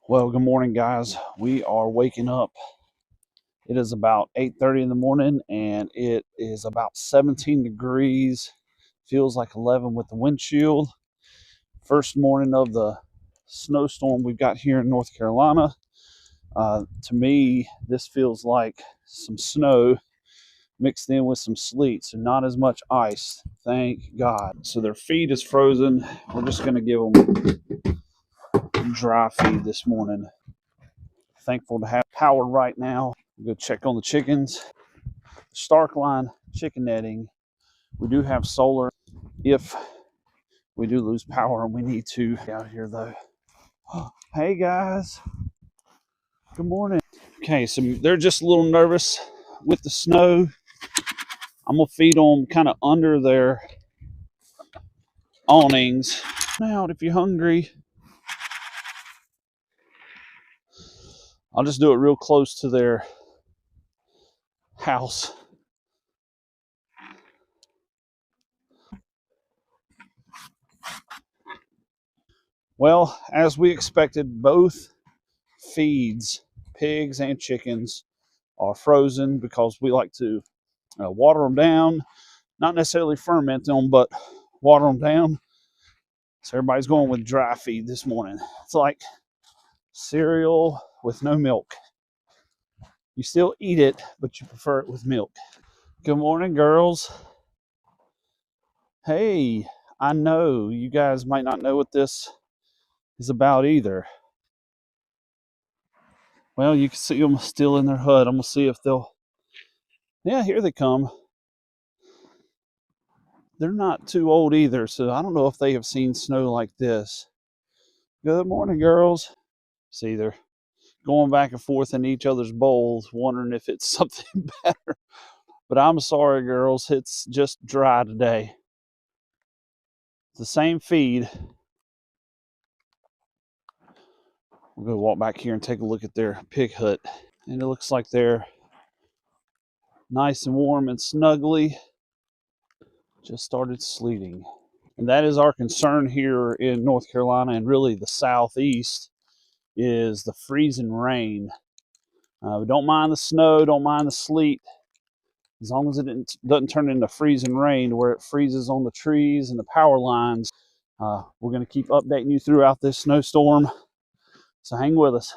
Well, good morning, guys. We are waking up. It is about 8:30 in the morning, and it is about 17 degrees. Feels like 11 with the windshield. First morning of the snowstorm we've got here in North Carolina. To me, this feels like some snow mixed in with some sleet, so not as much ice. Thank God. So their feed is frozen. We're just going to give them dry feed this morning. Thankful to have power right now. Go check on the chickens. Stark line chicken netting. We do have solar if we do lose power and we need to out here though. Hey guys, good morning. Okay, so they're just a little nervous with the snow. I'm gonna feed them kind of under their awnings. Out if you're hungry. I'll just do it real close to their house. Well, as we expected, both feeds, pigs and chickens, are frozen because we like to water them down, not necessarily ferment them, but water them down. So everybody's going with dry feed this morning. It's like cereal with no milk. You still eat it, but you prefer it with milk. Good morning, girls. Hey, I know you guys might not know what this is about either. Well, you can see them still in their hut. I'm gonna see if they'll. Yeah, here they come. They're not too old either, so I don't know if they have seen snow like this. Good morning, girls. See, they're going back and forth in each other's bowls, wondering if it's something better. But I'm sorry, girls, it's just dry today. It's the same feed. We'll go walk back here and take a look at their pig hut. And it looks like they're nice and warm and snuggly. Just started sleeting. And that is our concern here in North Carolina and really the southeast is the freezing rain. We don't mind the snow, don't mind the sleet, as long as it doesn't turn into freezing rain where it freezes on the trees and the power lines. We're going to keep updating you throughout this snowstorm, so hang with us.